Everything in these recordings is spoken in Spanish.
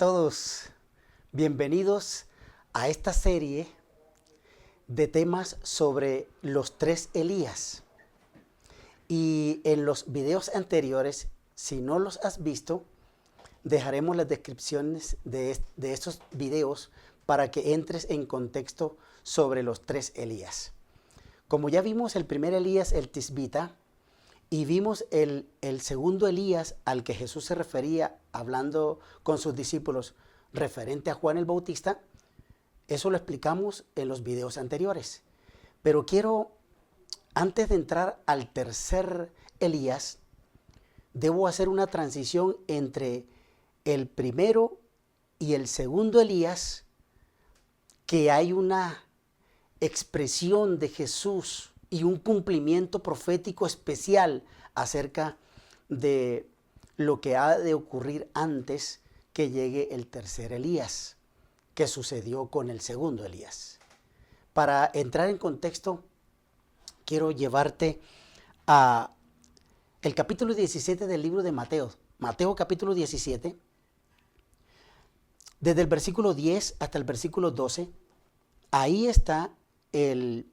todos, bienvenidos a esta serie de temas sobre los tres Elías. Y en los videos anteriores, si no los has visto, dejaremos las descripciones de estos videos para que entres en contexto sobre los tres Elías. Como ya vimos el primer Elías, el Tisbita, y vimos el segundo Elías al que Jesús se refería hablando con sus discípulos referente a Juan el Bautista, eso lo explicamos en los videos anteriores. Pero quiero, antes de entrar al tercer Elías, debo hacer una transición entre el primero y el segundo Elías, que hay una expresión de Jesús y un cumplimiento profético especial acerca de lo que ha de ocurrir antes que llegue el tercer Elías, que sucedió con el segundo Elías. Para entrar en contexto, quiero llevarte a el capítulo 17 del libro de Mateo. Mateo capítulo 17, desde el versículo 10 hasta el versículo 12, ahí está el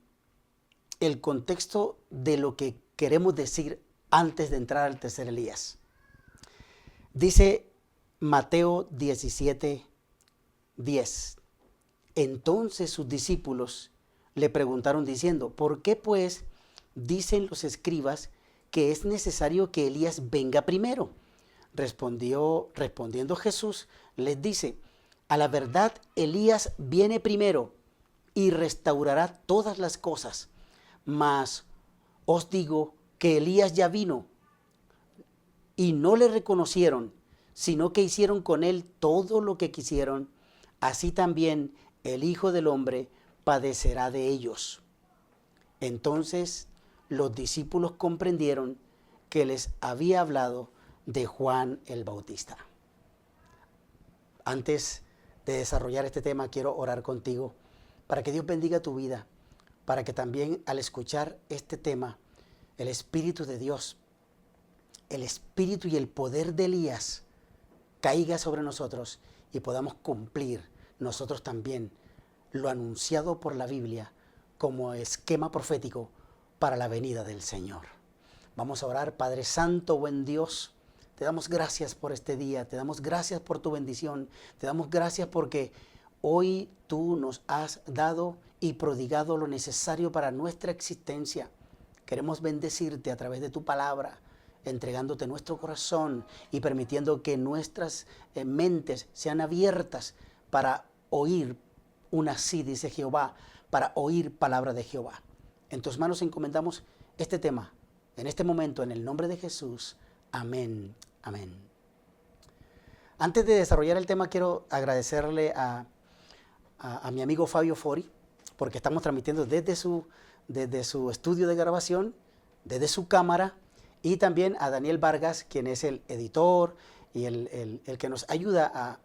contexto de lo que queremos decir antes de entrar al tercer Elías. Dice Mateo 17, 10. Entonces sus discípulos le preguntaron diciendo, ¿por qué pues dicen los escribas que es necesario que Elías venga primero? Respondiendo Jesús, les dice, a la verdad Elías viene primero y restaurará todas las cosas. Mas os digo que Elías ya vino y no le reconocieron, sino que hicieron con él todo lo que quisieron. Así también el Hijo del Hombre padecerá de ellos. Entonces los discípulos comprendieron que les había hablado de Juan el Bautista. Antes de desarrollar este tema, quiero orar contigo para que Dios bendiga tu vida, para que también al escuchar este tema, el Espíritu de Dios, el Espíritu y el poder de Elías caiga sobre nosotros y podamos cumplir nosotros también lo anunciado por la Biblia como esquema profético para la venida del Señor. Vamos a orar. Padre Santo, buen Dios, te damos gracias por este día, te damos gracias por tu bendición, te damos gracias porque hoy tú nos has dado y prodigado lo necesario para nuestra existencia. Queremos bendecirte a través de tu palabra, entregándote nuestro corazón y permitiendo que nuestras mentes sean abiertas para oír una sí, dice Jehová, para oír palabra de Jehová. En tus manos encomendamos este tema, en este momento, en el nombre de Jesús. Amén, amén. Antes de desarrollar el tema, quiero agradecerle a mi amigo Fabio Fori, porque estamos transmitiendo desde su estudio de grabación, desde su cámara, y también a Daniel Vargas, quien es el editor y el que nos ayuda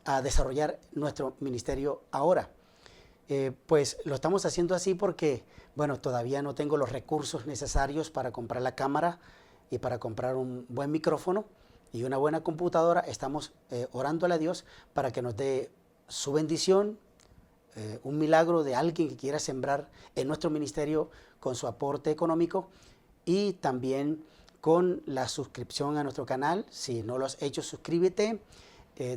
a desarrollar nuestro ministerio ahora. Pues lo estamos haciendo así porque, bueno, todavía no tengo los recursos necesarios para comprar la cámara y para comprar un buen micrófono y una buena computadora. Estamos orándole a Dios para que nos dé su bendición, un milagro de alguien que quiera sembrar en nuestro ministerio con su aporte económico y también con la suscripción a nuestro canal. Si no lo has hecho, suscríbete,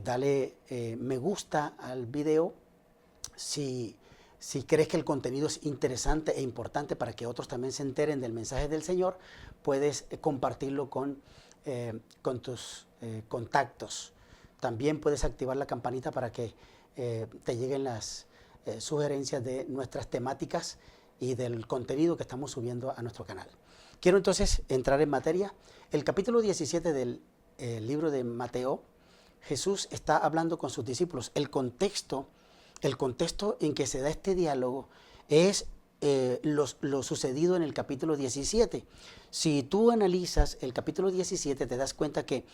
dale me gusta al video si crees que el contenido es interesante e importante para que otros también se enteren del mensaje del Señor. Puedes compartirlo con tus contactos. También puedes activar la campanita para que te lleguen las sugerencias de nuestras temáticas y del contenido que estamos subiendo a nuestro canal. Quiero entonces entrar en materia. El capítulo 17 del libro de Mateo, Jesús está hablando con sus discípulos. El contexto en que se da este diálogo es lo sucedido en el capítulo 17. Si tú analizas el capítulo 17, te das cuenta que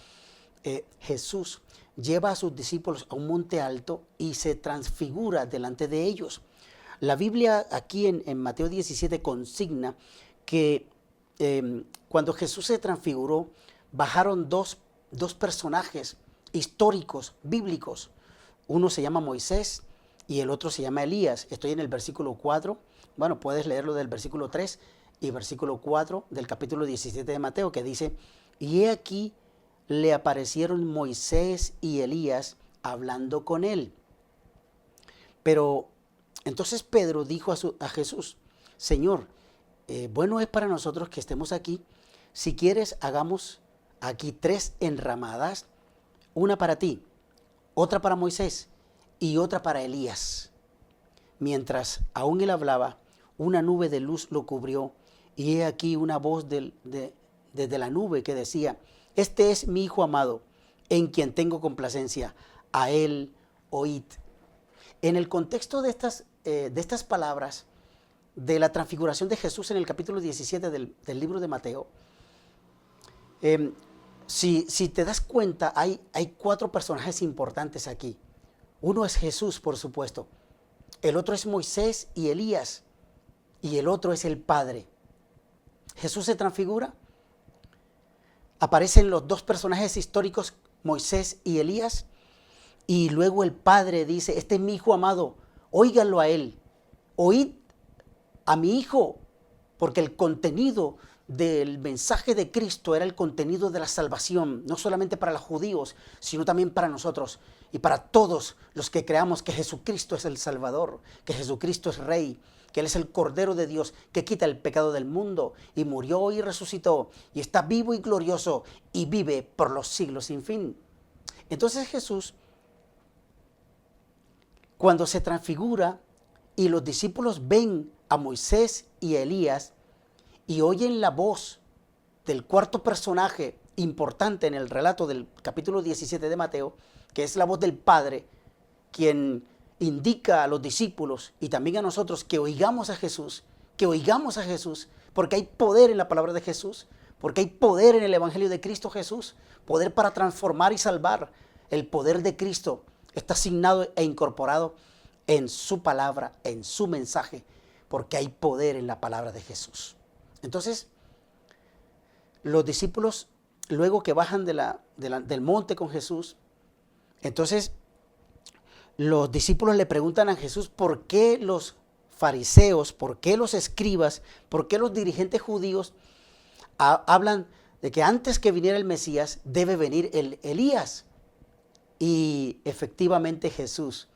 Jesús lleva a sus discípulos a un monte alto y se transfigura delante de ellos. La Biblia aquí en Mateo 17 consigna que cuando Jesús se transfiguró, bajaron dos personajes históricos, bíblicos. Uno se llama Moisés y el otro se llama Elías. Estoy en el versículo 4. Bueno, puedes leerlo del versículo 3 y versículo 4 del capítulo 17 de Mateo, que dice: y he aquí le aparecieron Moisés y Elías hablando con él. Pero entonces Pedro dijo a Jesús: Señor, bueno es para nosotros que estemos aquí. Si quieres, hagamos aquí 3 enramadas, una para ti, otra para Moisés y otra para Elías. Mientras aún él hablaba, una nube de luz lo cubrió, y he aquí una voz desde la nube que decía: este es mi Hijo amado, en quien tengo complacencia, a él oíd. En el contexto de estas palabras de la transfiguración de Jesús en el capítulo 17 del libro de Mateo, si te das cuenta, hay 4 personajes importantes aquí. Uno es Jesús, por supuesto. El otro es Moisés y Elías. Y el otro es el Padre. Jesús se transfigura. Aparecen los 2 personajes históricos, Moisés y Elías. Y luego el Padre dice: este es mi Hijo amado, óiganlo a él. Oíd a mi Hijo, porque el contenido del mensaje de Cristo era el contenido de la salvación, no solamente para los judíos, sino también para nosotros y para todos los que creamos que Jesucristo es el Salvador, que Jesucristo es Rey, que Él es el Cordero de Dios que quita el pecado del mundo, y murió y resucitó y está vivo y glorioso y vive por los siglos sin fin. Entonces Jesús, cuando se transfigura y los discípulos ven a Moisés y a Elías y oyen la voz del 4º personaje importante en el relato del capítulo 17 de Mateo, que es la voz del Padre, quien indica a los discípulos y también a nosotros que oigamos a Jesús, porque hay poder en la palabra de Jesús, porque hay poder en el Evangelio de Cristo Jesús, poder para transformar y salvar. El poder de Cristo está asignado e incorporado en su palabra, en su mensaje, porque hay poder en la palabra de Jesús. Entonces, los discípulos, luego que bajan del monte con Jesús, entonces los discípulos le preguntan a Jesús por qué los fariseos, por qué los escribas, por qué los dirigentes judíos hablan de que antes que viniera el Mesías debe venir el Elías. Y efectivamente Jesús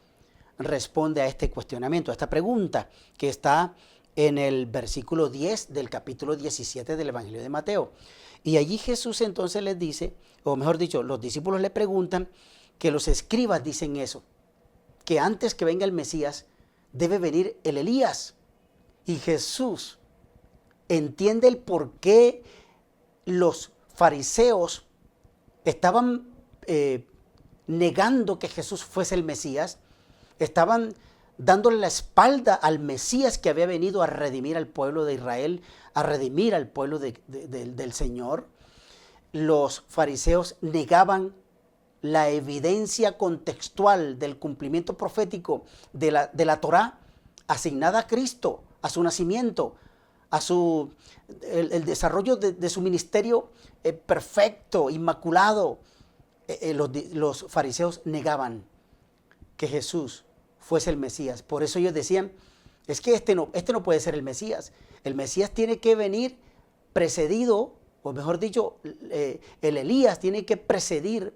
responde a este cuestionamiento, a esta pregunta que está en el versículo 10 del capítulo 17 del Evangelio de Mateo. Y allí Jesús entonces les dice, o mejor dicho, los discípulos le preguntan que los escribas dicen eso, que antes que venga el Mesías debe venir el Elías. Y Jesús entiende el por qué los fariseos estaban negando que Jesús fuese el Mesías, estaban dándole la espalda al Mesías que había venido a redimir al pueblo de Israel, a redimir al pueblo del Señor. Los fariseos negaban la evidencia contextual del cumplimiento profético de la Torá asignada a Cristo, a su nacimiento, a el desarrollo de su ministerio perfecto, inmaculado. Los fariseos negaban que Jesús fuese el Mesías. Por eso ellos decían, es que este no puede ser el Mesías. El Mesías tiene que venir precedido, o mejor dicho, el Elías tiene que presidir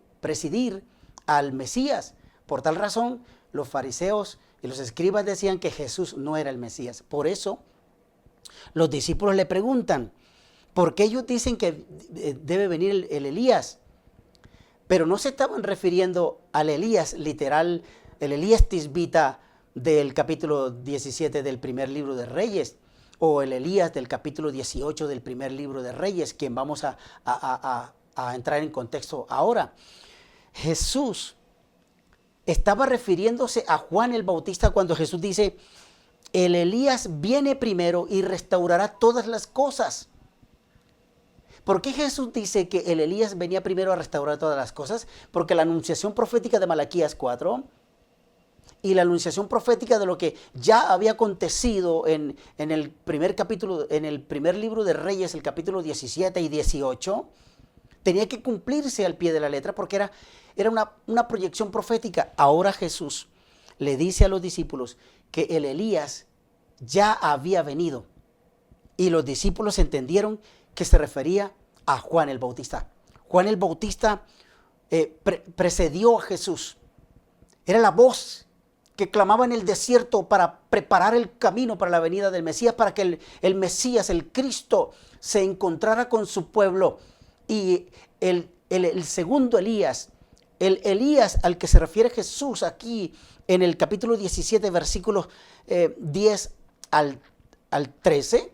al Mesías. Por tal razón, los fariseos y los escribas decían que Jesús no era el Mesías. Por eso, los discípulos le preguntan, ¿por qué ellos dicen que debe venir el Elías? Pero no se estaban refiriendo al Elías literal, el Elías tisbita del capítulo 17 del primer libro de Reyes, o el Elías del capítulo 18 del primer libro de Reyes, quien vamos a entrar en contexto ahora. Jesús estaba refiriéndose a Juan el Bautista cuando Jesús dice, el Elías viene primero y restaurará todas las cosas. ¿Por qué Jesús dice que el Elías venía primero a restaurar todas las cosas? Porque la anunciación profética de Malaquías 4 y la anunciación profética de lo que ya había acontecido en el primer capítulo, en el primer libro de Reyes, el capítulo 17 y 18, tenía que cumplirse al pie de la letra porque era una proyección profética. Ahora Jesús le dice a los discípulos que el Elías ya había venido y los discípulos entendieron que se refería a Juan el Bautista. Juan el Bautista precedió a Jesús. Era la voz que clamaba en el desierto para preparar el camino para la venida del Mesías, para que el Mesías, el Cristo, se encontrara con su pueblo. Y el segundo Elías, el Elías al que se refiere Jesús aquí en el capítulo 17, versículos 10 al 13,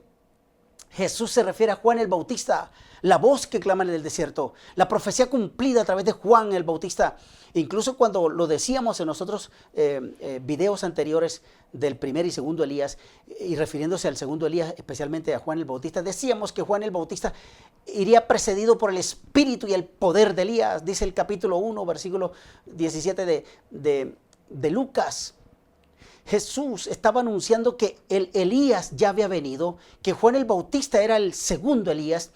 Jesús se refiere a Juan el Bautista, la voz que clama en el desierto, la profecía cumplida a través de Juan el Bautista. Incluso cuando lo decíamos en nosotros videos anteriores del primer y segundo Elías, y refiriéndose al segundo Elías, especialmente a Juan el Bautista, decíamos que Juan el Bautista iría precedido por el espíritu y el poder de Elías, dice el capítulo 1, versículo 17 de Lucas. Jesús estaba anunciando que el Elías ya había venido, que Juan el Bautista era el segundo Elías,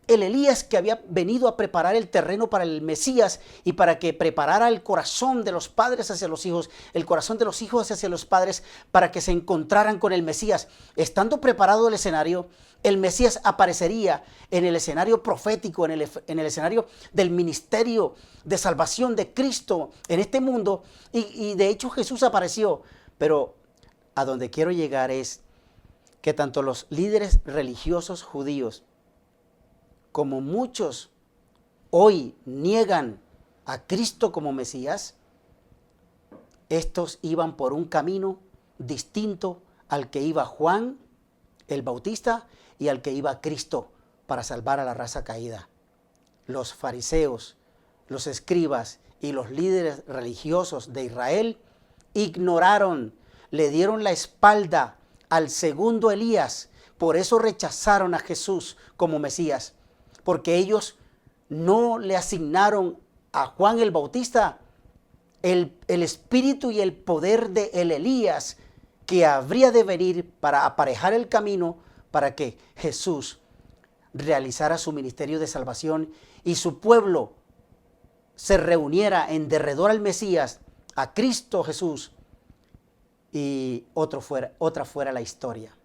el Elías que había venido a preparar el terreno para el Mesías y para que preparara el corazón de los padres hacia los hijos, el corazón de los hijos hacia los padres, para que se encontraran con el Mesías. Estando preparado el escenario, el Mesías aparecería en el escenario profético, en el escenario del ministerio de salvación de Cristo en este mundo. Y de hecho Jesús apareció. Pero a donde quiero llegar es que tanto los líderes religiosos judíos como muchos hoy niegan a Cristo como Mesías, estos iban por un camino distinto al que iba Juan el Bautista y al que iba Cristo para salvar a la raza caída. Los fariseos, los escribas y los líderes religiosos de Israel ignoraron, le dieron la espalda al segundo Elías. Por eso rechazaron a Jesús como Mesías, porque ellos no le asignaron a Juan el Bautista el espíritu y el poder de el Elías que habría de venir para aparejar el camino para que Jesús realizara su ministerio de salvación y su pueblo se reuniera en derredor al Mesías, a Cristo Jesús, y otra fuera la historia.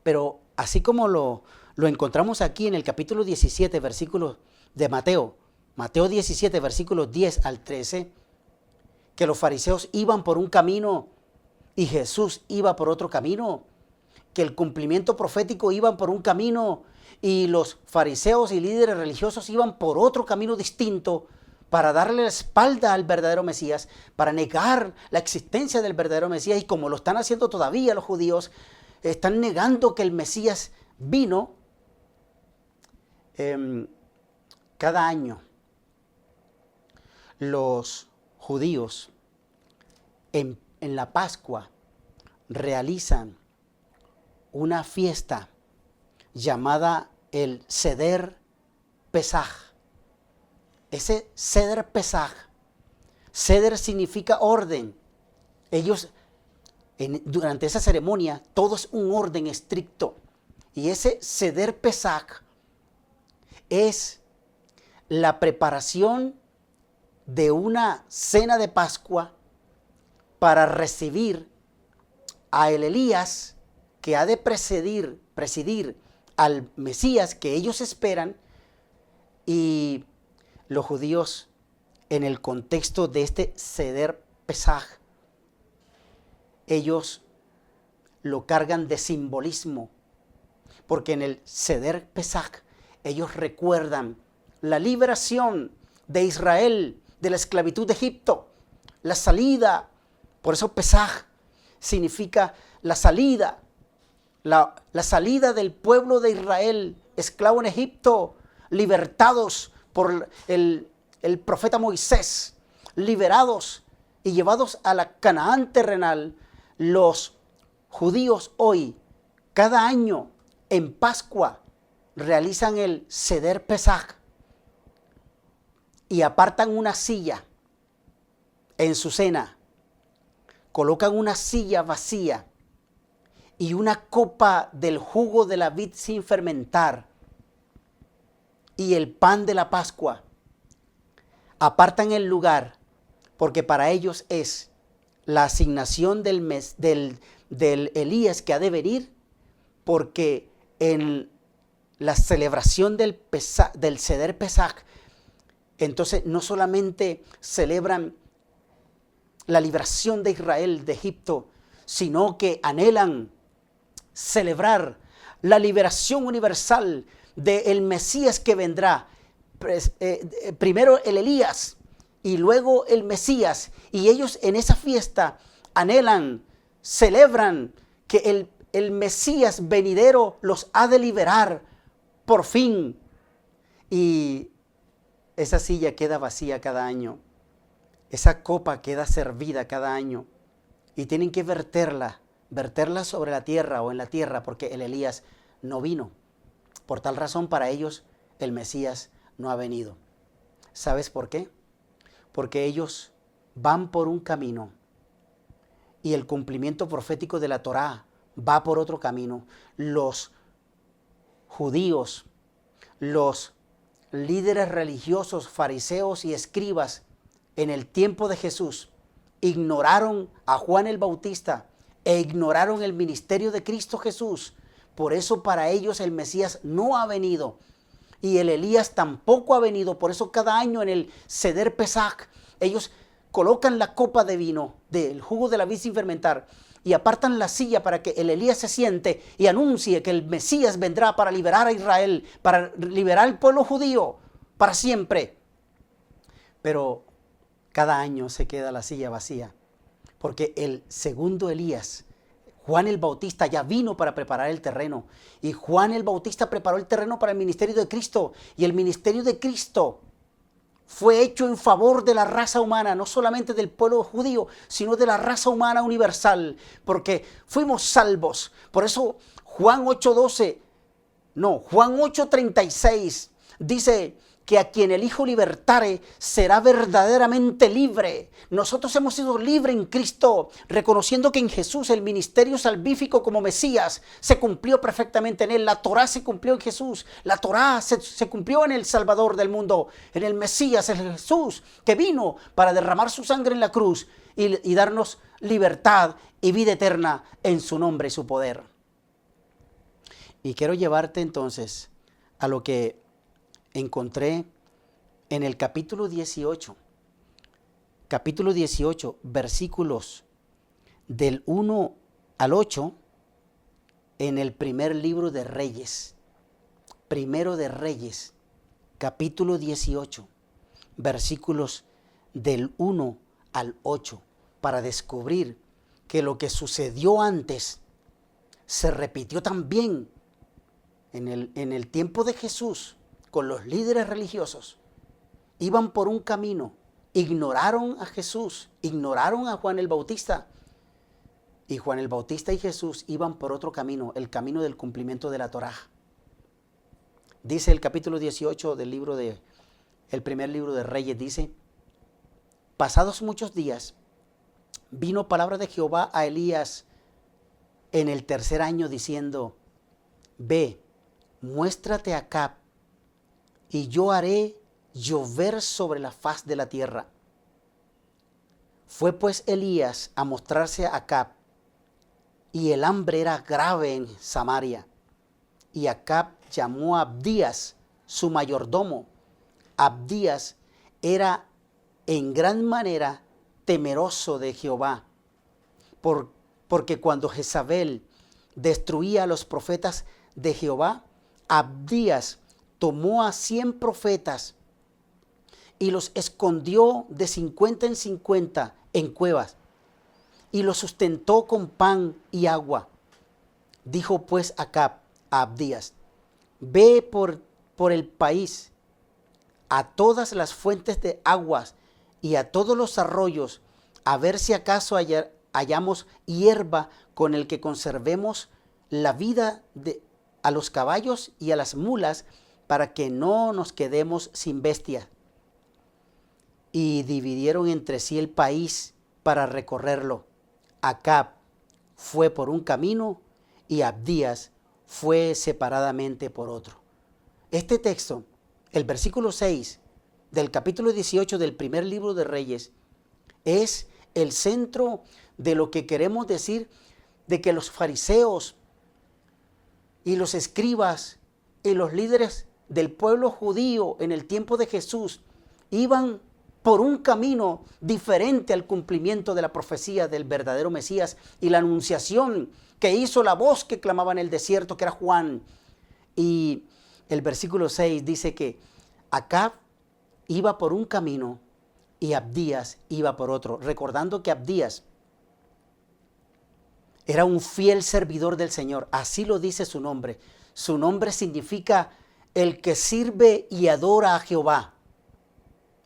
Pero así como lo encontramos aquí en el capítulo 17, versículos de Mateo 17, versículos 10 al 13, que los fariseos iban por un camino y Jesús iba por otro camino, que el cumplimiento profético iban por un camino y los fariseos y líderes religiosos iban por otro camino distinto, para darle la espalda al verdadero Mesías, para negar la existencia del verdadero Mesías, y como lo están haciendo todavía los judíos, están negando que el Mesías vino. Cada año los judíos en la Pascua realizan una fiesta llamada el Seder Pesaj. Ese Seder Pesaj, Seder significa orden. Ellos, durante esa ceremonia, todo es un orden estricto. Y ese Seder Pesaj es la preparación de una cena de Pascua para recibir a el Elías que ha de presidir al Mesías que ellos esperan. Y los judíos, en el contexto de este Seder Pesaj, ellos lo cargan de simbolismo, porque en el Seder Pesaj ellos recuerdan la liberación de Israel de la esclavitud de Egipto, la salida. Por eso Pesaj significa la salida, la salida del pueblo de Israel, esclavo en Egipto, libertados por el profeta Moisés, liberados y llevados a la Canaán terrenal. Los judíos hoy, cada año en Pascua, realizan el Seder Pesaj y apartan una silla en su cena, colocan una silla vacía y una copa del jugo de la vid sin fermentar, y el pan de la Pascua. Apartan el lugar porque para ellos es la asignación del Elías que ha de venir, porque en la celebración del Seder Pesaj, entonces no solamente celebran la liberación de Israel de Egipto, sino que anhelan celebrar la liberación universal del Mesías que vendrá. Primero el Elías y luego el Mesías. Y ellos en esa fiesta anhelan, celebran que el Mesías venidero los ha de liberar por fin. Y esa silla queda vacía cada año. Esa copa queda servida cada año. Y tienen que verterla sobre la tierra o en la tierra, porque el Elías no vino. Por tal razón, para ellos, el Mesías no ha venido. ¿Sabes por qué? Porque ellos van por un camino y el cumplimiento profético de la Torá va por otro camino. Los judíos, los líderes religiosos, fariseos y escribas en el tiempo de Jesús ignoraron a Juan el Bautista e ignoraron el ministerio de Cristo Jesús. Por eso para ellos el Mesías no ha venido y el Elías tampoco ha venido. Por eso cada año en el Seder Pesaj ellos colocan la copa de vino del jugo de la vid sin fermentar y apartan la silla para que el Elías se siente y anuncie que el Mesías vendrá para liberar a Israel, para liberar al pueblo judío para siempre. Pero cada año se queda la silla vacía, porque el segundo Elías, Juan el Bautista, ya vino para preparar el terreno. Y Juan el Bautista preparó el terreno para el ministerio de Cristo. Y el ministerio de Cristo fue hecho en favor de la raza humana, no solamente del pueblo judío, sino de la raza humana universal, porque fuimos salvos. Por eso Juan 8:36 dice que a quien el Hijo libertare será verdaderamente libre. Nosotros hemos sido libres en Cristo, reconociendo que en Jesús el ministerio salvífico como Mesías se cumplió perfectamente en Él. La Torá se cumplió en Jesús. La Torá se cumplió en el Salvador del mundo, en el Mesías, en Jesús, que vino para derramar su sangre en la cruz y darnos libertad y vida eterna en su nombre y su poder. Y quiero llevarte entonces a lo que encontré en el capítulo 18, versículos del 1 al 8, en el primer libro de Reyes, primero de Reyes, capítulo 18, versículos del 1 al 8, para descubrir que lo que sucedió antes se repitió también en el tiempo de Jesús. Con los líderes religiosos, iban por un camino, ignoraron a Jesús, ignoraron a Juan el Bautista, y Juan el Bautista y Jesús iban por otro camino, el camino del cumplimiento de la Torá. Dice el capítulo 18 el primer libro de Reyes, dice: pasados muchos días, vino palabra de Jehová a Elías en el tercer año, diciendo: ve, muéstrate a Acab, y yo haré llover sobre la faz de la tierra. Fue pues Elías a mostrarse a Acab, y el hambre era grave en Samaria. Y Acab llamó a Abdías, su mayordomo. Abdías era en gran manera temeroso de Jehová, porque cuando Jezabel destruía a los profetas de Jehová, Abdías tomó a 100 profetas y los escondió de 50 en 50 en cuevas y los sustentó con pan y agua. Dijo pues Acab a Abdías: ve por el país a todas las fuentes de aguas y a todos los arroyos, a ver si acaso hallamos hierba con el que conservemos la vida a los caballos y a las mulas, para que no nos quedemos sin bestia. Y dividieron entre sí el país para recorrerlo. Acab fue por un camino y Abdías fue separadamente por otro. Este texto El versículo 6 del capítulo 18 del primer libro de Reyes es el centro de lo que queremos decir de que los fariseos y los escribas y los líderes del pueblo judío en el tiempo de Jesús iban por un camino diferente al cumplimiento de la profecía del verdadero Mesías y la anunciación que hizo la voz que clamaba en el desierto, que era Juan. Y el versículo 6 dice que Acab iba por un camino y Abdías iba por otro, recordando que Abdías era un fiel servidor del Señor, así lo dice su nombre. Su nombre significa el que sirve y adora a Jehová.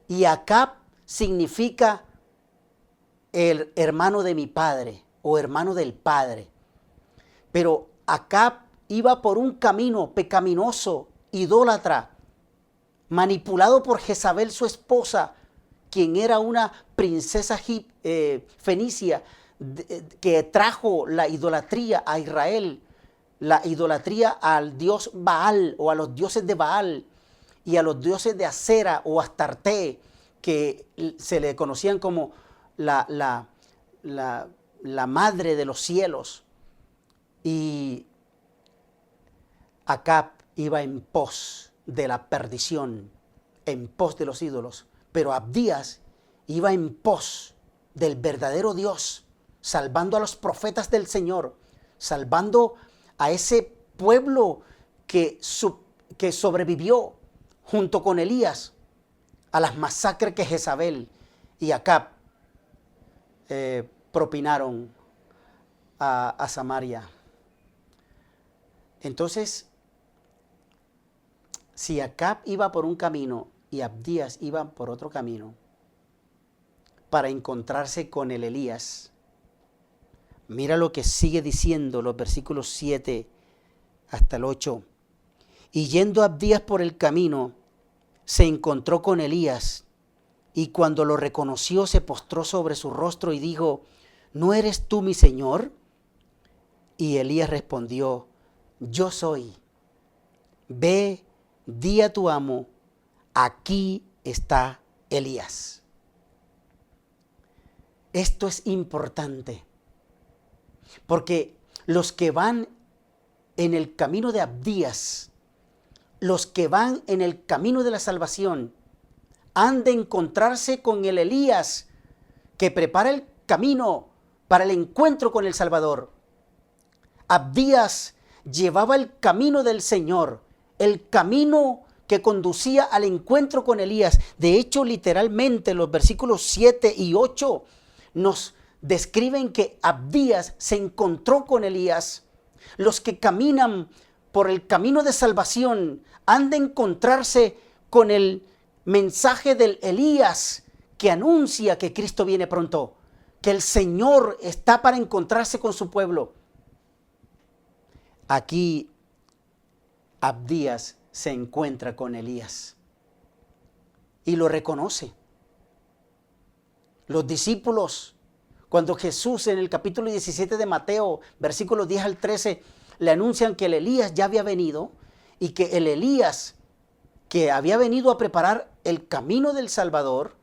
Y Acab significa el hermano de mi padre o hermano del padre. Pero Acab iba por un camino pecaminoso, idólatra, manipulado por Jezabel, su esposa, quien era una princesa fenicia que trajo la idolatría a Israel, la idolatría al dios Baal o a los dioses de Baal y a los dioses de Acera o Astarte, que se le conocían como la madre de los cielos. Y Acab iba en pos de la perdición, en pos de los ídolos, pero Abdías iba en pos del verdadero Dios, salvando a los profetas del Señor, salvando a ese pueblo que sobrevivió junto con Elías a las masacres que Jezabel y Acab propinaron a Samaria. Entonces, si Acab iba por un camino y Abdías iba por otro camino para encontrarse con el Elías, mira lo que sigue diciendo los versículos 7 hasta el 8. Y yendo Abdías por el camino, se encontró con Elías, y cuando lo reconoció se postró sobre su rostro y dijo: ¿No eres tú mi señor? Y Elías respondió: Yo soy. Ve, di a tu amo, aquí está Elías. Esto es importante, porque los que van en el camino de Abdías, los que van en el camino de la salvación, han de encontrarse con el Elías que prepara el camino para el encuentro con el Salvador. Abdías llevaba el camino del Señor, el camino que conducía al encuentro con Elías. De hecho, literalmente los versículos 7 y 8 nos describen que Abdías se encontró con Elías. Los que caminan por el camino de salvación han de encontrarse con el mensaje del Elías que anuncia que Cristo viene pronto, que el Señor está para encontrarse con su pueblo. Aquí Abdías se encuentra con Elías y lo reconoce. Los discípulos, cuando Jesús en el capítulo 17 de Mateo, versículos 10 al 13, le anuncian que el Elías ya había venido y que el Elías que había venido a preparar el camino del Salvador,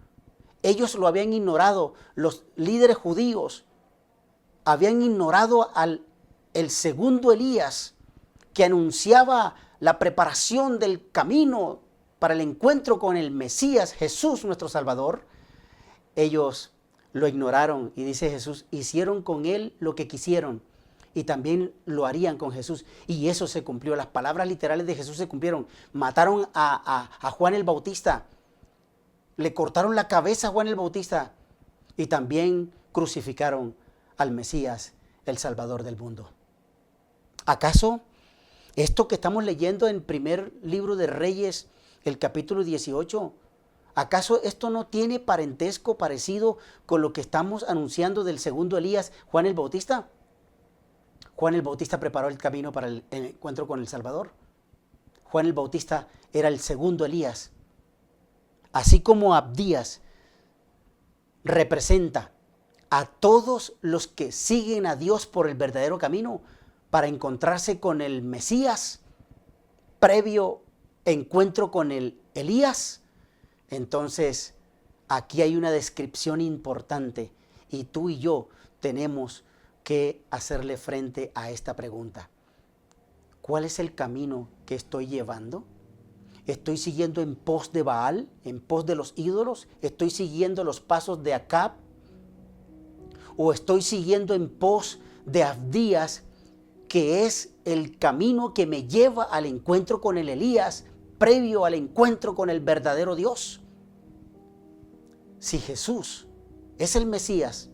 ellos lo habían ignorado. Los líderes judíos habían ignorado el segundo Elías que anunciaba la preparación del camino para el encuentro con el Mesías, Jesús nuestro Salvador. Ellos lo ignoraron y dice Jesús, hicieron con él lo que quisieron y también lo harían con Jesús. Y eso se cumplió, las palabras literales de Jesús se cumplieron. Mataron a Juan el Bautista, le cortaron la cabeza a Juan el Bautista y también crucificaron al Mesías, el Salvador del mundo. ¿Acaso esto que estamos leyendo en primer libro de Reyes, el capítulo 18, acaso esto no tiene parentesco parecido con lo que estamos anunciando del segundo Elías, Juan el Bautista? Juan el Bautista preparó el camino para el encuentro con el Salvador. Juan el Bautista era el segundo Elías. Así como Abdías representa a todos los que siguen a Dios por el verdadero camino para encontrarse con el Mesías, previo encuentro con el Elías, entonces aquí hay una descripción importante y tú y yo tenemos que hacerle frente a esta pregunta. ¿Cuál es el camino que estoy llevando? ¿Estoy siguiendo en pos de Baal, en pos de los ídolos? ¿Estoy siguiendo los pasos de Acab? ¿O estoy siguiendo en pos de Abdías, que es el camino que me lleva al encuentro con el Elías, previo al encuentro con el verdadero Dios? Si Jesús es el Mesías,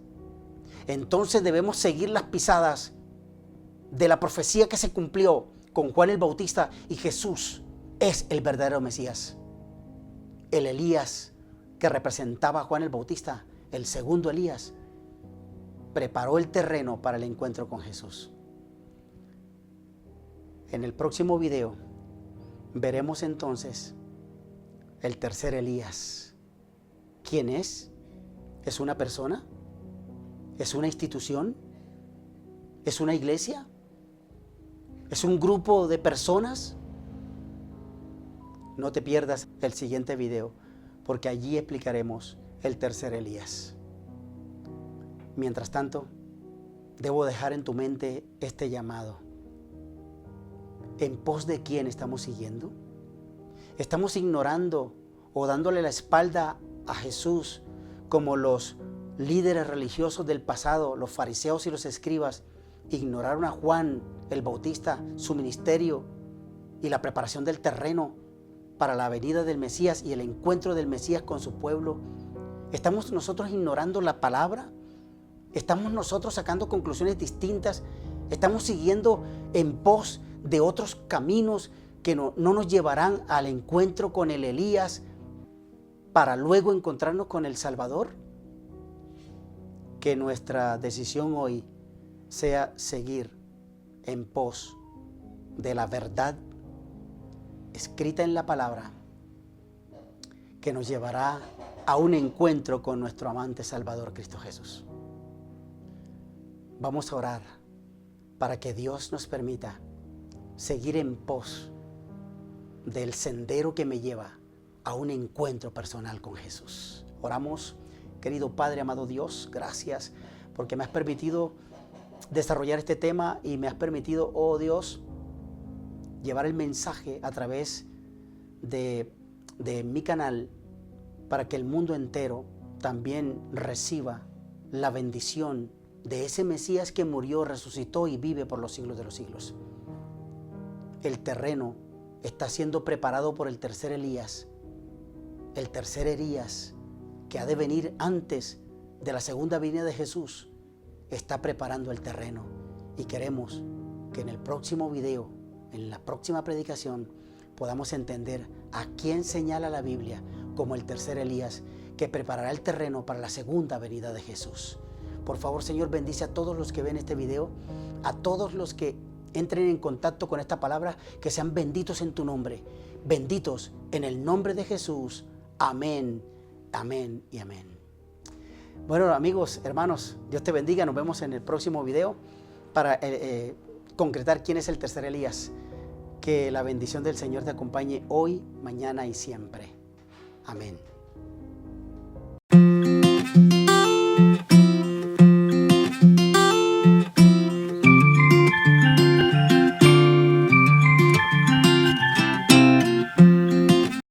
entonces debemos seguir las pisadas de la profecía que se cumplió con Juan el Bautista, y Jesús es el verdadero Mesías. El Elías que representaba a Juan el Bautista, el segundo Elías, preparó el terreno para el encuentro con Jesús. En el próximo video veremos entonces el tercer Elías. ¿Quién es? ¿Es una persona? ¿Es una institución? ¿Es una iglesia? ¿Es un grupo de personas? No te pierdas el siguiente video, porque allí explicaremos el tercer Elías. Mientras tanto, debo dejar en tu mente este llamado. ¿En pos de quién estamos siguiendo? ¿Estamos ignorando o dándole la espalda a Jesús como los líderes religiosos del pasado, los fariseos y los escribas, ignoraron a Juan el Bautista, su ministerio y la preparación del terreno para la venida del Mesías y el encuentro del Mesías con su pueblo? ¿Estamos nosotros ignorando la palabra? ¿Estamos nosotros sacando conclusiones distintas? ¿Estamos siguiendo en pos de otros caminos que no nos llevarán al encuentro con el Elías para luego encontrarnos con el Salvador? Que nuestra decisión hoy sea seguir en pos de la verdad escrita en la palabra, que nos llevará a un encuentro con nuestro amante Salvador Cristo Jesús. Vamos a orar para que Dios nos permita seguir en pos del sendero que me lleva a un encuentro personal con Jesús. Oramos. Querido Padre, amado Dios, gracias porque me has permitido desarrollar este tema y me has permitido, oh Dios, llevar el mensaje a través de mi canal para que el mundo entero también reciba la bendición de ese Mesías que murió, resucitó y vive por los siglos de los siglos. El terreno está siendo preparado por el tercer Elías. El tercer Elías, que ha de venir antes de la segunda venida de Jesús, está preparando el terreno. Y queremos que en el próximo video, en la próxima predicación, podamos entender a quién señala la Biblia como el tercer Elías, que preparará el terreno para la segunda venida de Jesús. Por favor, Señor, bendice a todos los que ven este video, a todos los que entren en contacto con esta palabra, que sean benditos en tu nombre, benditos en el nombre de Jesús. Amén, amén y amén. Bueno, amigos, hermanos, Dios te bendiga. Nos vemos en el próximo video para concretar quién es el tercer Elías. Que la bendición del Señor te acompañe hoy, mañana y siempre. Amén.